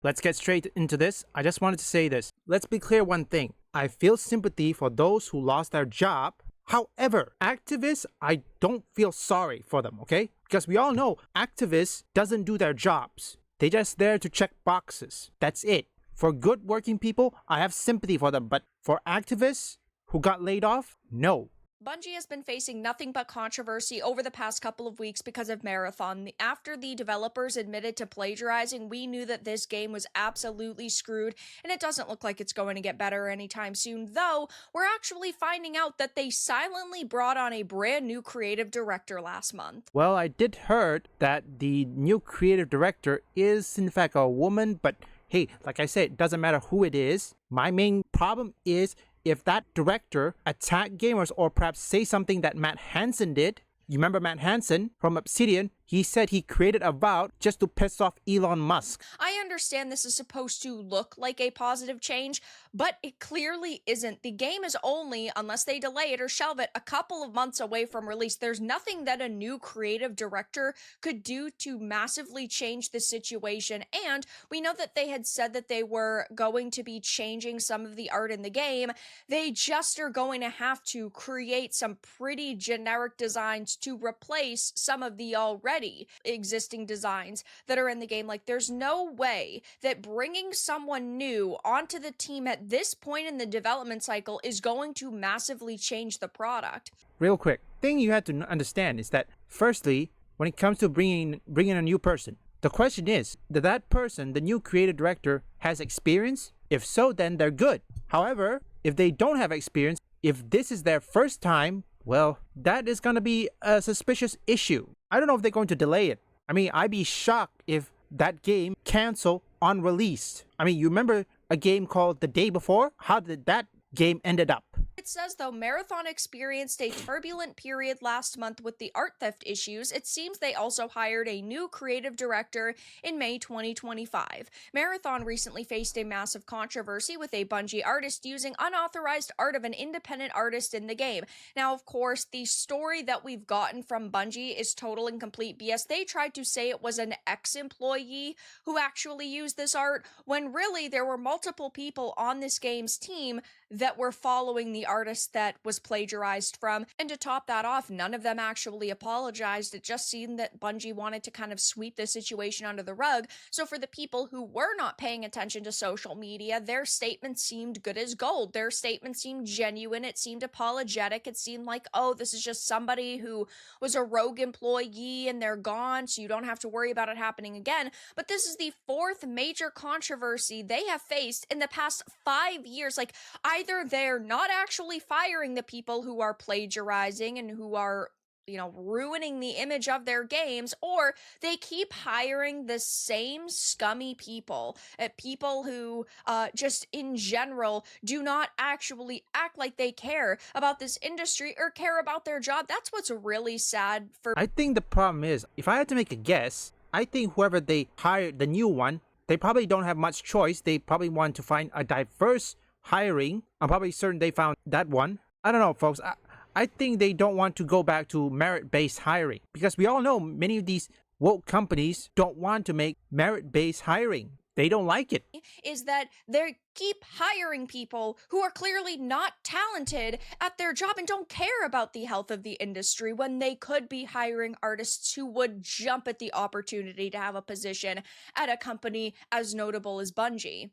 let's get straight into this. I just wanted to say this. Let's be clear one thing. I feel sympathy for those who lost their job. However, activists, I don't feel sorry for them, okay? Because we all know activists doesn't do their jobs. They're just there to check boxes. That's it. For good working people, I have sympathy for them. But for activists who got laid off, no. Bungie has been facing nothing but controversy over the past couple of weeks because of Marathon. After the developers admitted to plagiarizing, we knew that this game was absolutely screwed, and it doesn't look like it's going to get better anytime soon, though we're actually finding out that they silently brought on a brand new creative director last month. Well, I did heard that the new creative director is in fact a woman, but hey, like I said, it doesn't matter who it is. My main problem is if that director attack gamers or perhaps say something that Matt Hansen did. You remember Matt Hansen from Obsidian? He said he created Avowed just to piss off Elon Musk. I understand this is supposed to look like a positive change, but it clearly isn't. The game is only, unless they delay it or shelve it, a couple of months away from release. There's nothing that a new creative director could do to massively change the situation, and we know that they had said that they were going to be changing some of the art in the game. They just are going to have to create some pretty generic designs to replace some of the already existing designs that are in the game. Like, there's no way that bringing someone new onto the team at this point in the development cycle is going to massively change the product. Real quick, thing you have to understand is that firstly, when it comes to bringing a new person, the question is, that person, the new creative director, has experience? If so, then they're good. However, if they don't have experience, if this is their first time, well, that is going to be a suspicious issue. I don't know if they're going to delay it. I mean, I'd be shocked if that game cancel on release. I mean, you remember a game called The Day Before? How did that game ended up? It says, though Marathon experienced a turbulent period last month with the art theft issues, it seems they also hired a new creative director in May 2025. Marathon recently faced a massive controversy with a Bungie artist using unauthorized art of an independent artist in the game. Now, of course, the story that we've gotten from Bungie is total and complete BS. They tried to say it was an ex-employee who actually used this art, when really there were multiple people on this game's team that were following the artist that was plagiarized from. And to top that off, none of them actually apologized. It just seemed that Bungie wanted to kind of sweep the situation under the rug. So for the people who were not paying attention to social media, their statements seemed good as gold. Their statements seemed genuine. It seemed apologetic. It seemed like, oh, this is just somebody who was a rogue employee and they're gone, so you don't have to worry about it happening again. But this is the fourth major controversy they have faced in the past 5 years. Like, either they're not actually firing the people who are plagiarizing and who are, ruining the image of their games, or they keep hiring the same scummy people, people who just in general do not actually act like they care about this industry or care about their job. That's what's really sad for. I think the problem is, if I had to make a guess, I think whoever they hired, the new one, they probably don't have much choice. They probably want to find a diverse hiring. I'm probably certain they found that one. I don't know, folks. I think they don't want to go back to merit-based hiring, because we all know many of these woke companies don't want to make merit-based hiring. They don't like it. Is that they keep hiring people who are clearly not talented at their job and don't care about the health of the industry, when they could be hiring artists who would jump at the opportunity to have a position at a company as notable as Bungie.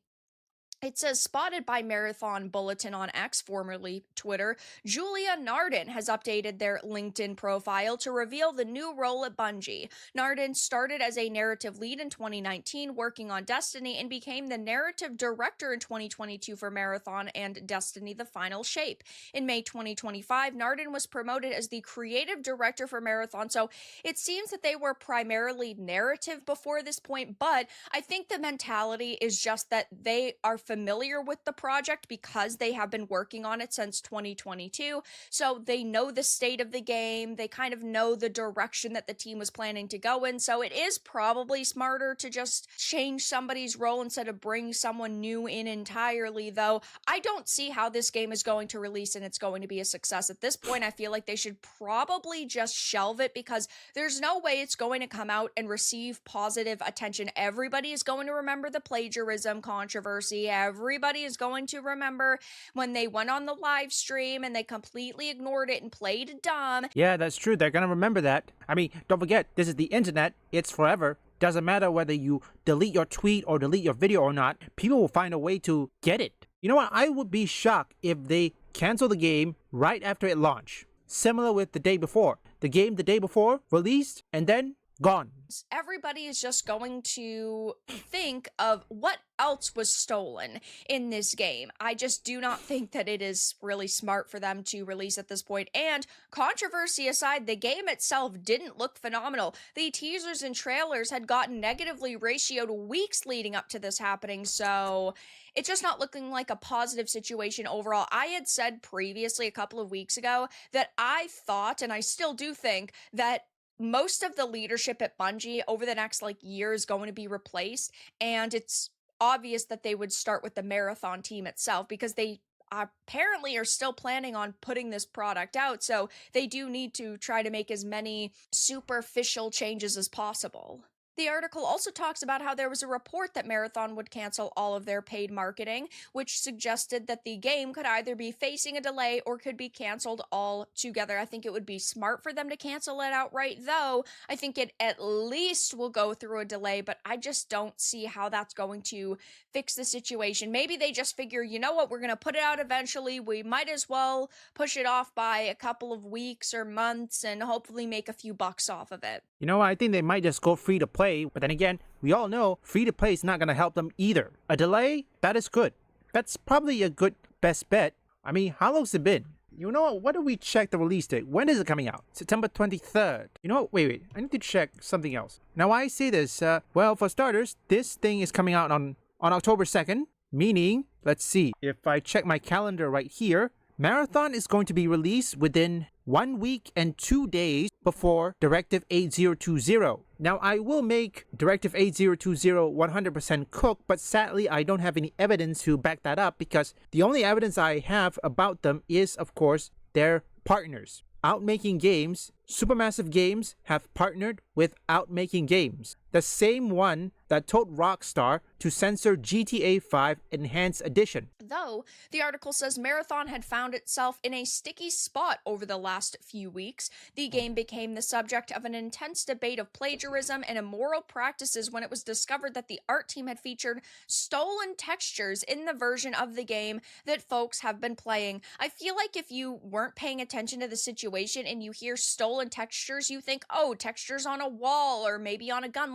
It says, spotted by Marathon Bulletin on X, formerly Twitter, Julia Narden has updated their LinkedIn profile to reveal the new role at Bungie. Narden started as a narrative lead in 2019, working on Destiny, and became the narrative director in 2022 for Marathon and Destiny: The Final Shape. In May 2025, Narden was promoted as the creative director for Marathon, so it seems that they were primarily narrative before this point, but I think the mentality is just that they are familiar with the project because they have been working on it since 2022. So they know the state of the game. They kind of know the direction that the team was planning to go in. So it is probably smarter to just change somebody's role instead of bring someone new in entirely, though I don't see how this game is going to release and it's going to be a success. At this point, I feel like they should probably just shelve it because there's no way it's going to come out and receive positive attention. Everybody is going to remember the plagiarism controversy. Everybody is going to remember when they went on the live stream and they completely ignored it and played dumb. Yeah, that's true. They're gonna remember that. I mean, don't forget, this is the internet. It's forever. Doesn't matter whether you delete your tweet or delete your video or not. People will find a way to get it. You know what? I would be shocked if they cancel the game right after it launched. Similar with the day before. The game the day before released and then gone. Everybody is just going to think of what else was stolen in this game. I just do not think that it is really smart for them to release at this point. And controversy aside, the game itself didn't look phenomenal. The teasers and trailers had gotten negatively ratioed weeks leading up to this happening, so it's just not looking like a positive situation overall. I had said previously a couple of weeks ago that I thought, and I still do think, that most of the leadership at Bungie over the next year is going to be replaced, and it's obvious that they would start with the Marathon team itself because they apparently are still planning on putting this product out, so they do need to try to make as many superficial changes as possible. The article also talks about how there was a report that Marathon would cancel all of their paid marketing, which suggested that the game could either be facing a delay or could be canceled altogether. I think it would be smart for them to cancel it outright, though I think it at least will go through a delay, but I just don't see how that's going to fix the situation. Maybe they just figure, you know what, we're going to put it out eventually. We might as well push it off by a couple of weeks or months and hopefully make a few bucks off of it. You know, I think they might just go free to play, but then again, we all know free to play is not going to help them either. A delay, that is good. That's probably a good best bet. I mean, how long's it been? You know what? Why don't we check the release date? When is it coming out? September 23rd. You know what? Wait. I need to check something else. Now, why I say this? Well, for starters, this thing is coming out on October 2nd, meaning, let's see, if I check my calendar right here, Marathon is going to be released within 1 week and 2 days before Directive 8020. Now, I will make Directive 8020 100% cooked, but sadly, I don't have any evidence to back that up because the only evidence I have about them is, of course, their partners. Outmaking Games, Supermassive Games have partnered with Outmaking Games, the same one that told Rockstar to censor GTA 5 Enhanced Edition. Though, the article says Marathon had found itself in a sticky spot over the last few weeks. The game became the subject of an intense debate of plagiarism and immoral practices when it was discovered that the art team had featured stolen textures in the version of the game that folks have been playing. I feel like if you weren't paying attention to the situation and you hear stolen textures, you think, oh, textures on a wall or maybe on a gun.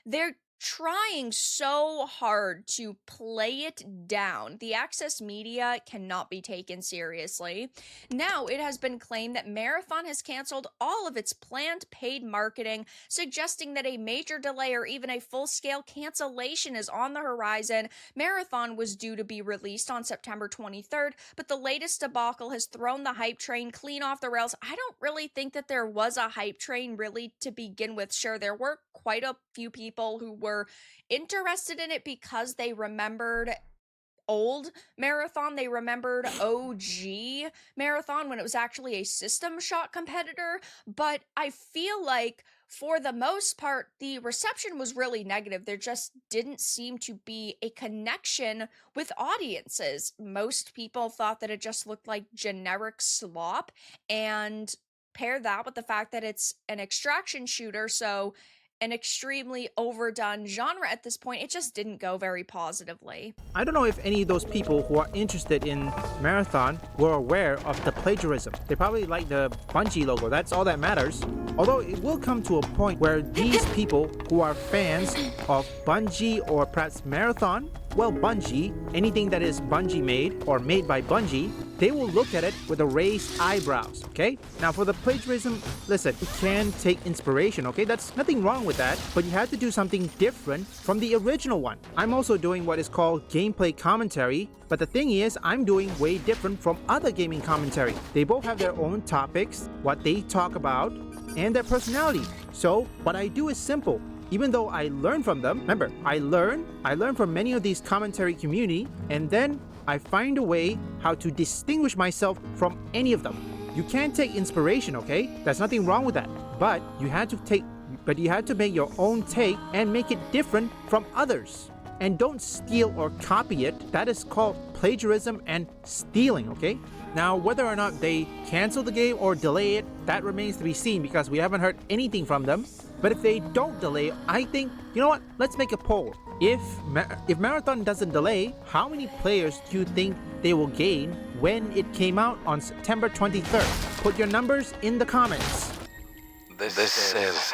They're trying so hard to play it down. The Access media cannot be taken seriously. Now, it has been claimed that Marathon has canceled all of its planned paid marketing, suggesting that a major delay or even a full-scale cancellation is on the horizon. Marathon was due to be released on September 23rd, but the latest debacle has thrown the hype train clean off the rails. I don't really think that there was a hype train really to begin with. Sure, there were quite a few people who were interested in it because they remembered old Marathon. They remembered OG Marathon when it was actually a System Shock competitor, but I feel like for the most part, the reception was really negative. There just didn't seem to be a connection with audiences. Most people thought that it just looked like generic slop, and pair that with the fact that it's an extraction shooter, so an extremely overdone genre at this point, it just didn't go very positively. I don't know if any of those people who are interested in Marathon were aware of the plagiarism. They probably like the Bungie logo, that's all that matters. Although it will come to a point where these people who are fans of Bungie or perhaps Marathon, well, Bungie, anything that is Bungie made or made by Bungie, they will look at it with a raised eyebrows, okay? Now for the plagiarism, listen, you can take inspiration, okay? That's nothing wrong with that, but you have to do something different from the original one. I'm also doing what is called gameplay commentary, but the thing is, I'm doing way different from other gaming commentary. They both have their own topics, what they talk about, and their personality. So what I do is simple. Even though I learn from them, remember, I learn from many of these commentary community, and then I find a way how to distinguish myself from any of them. You can take inspiration, okay? There's nothing wrong with that. But you had to make your own take and make it different from others. And don't steal or copy it. That is called plagiarism and stealing, okay? Now, whether or not they cancel the game or delay it, that remains to be seen because we haven't heard anything from them. But if they don't delay, I think, you know what? Let's make a poll. If Marathon doesn't delay, how many players do you think they will gain when it came out on September 23rd? Put your numbers in the comments. This is...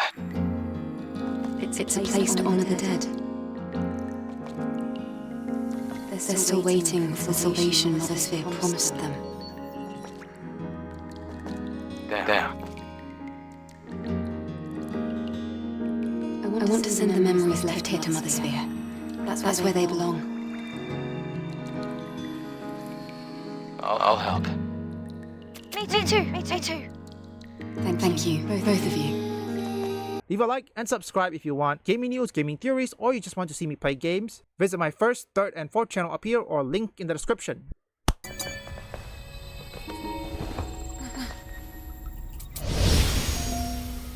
It's a place to honor the dead. They're still waiting for the salvation Mother Sphere promised them. There. I want to send the memories left here to Mother Sphere. That's where they belong. I'll help. Me too. Thank you, both of you. Leave a like and subscribe if you want gaming news, gaming theories, or you just want to see me play games. Visit my first, third, and fourth channel up here or link in the description.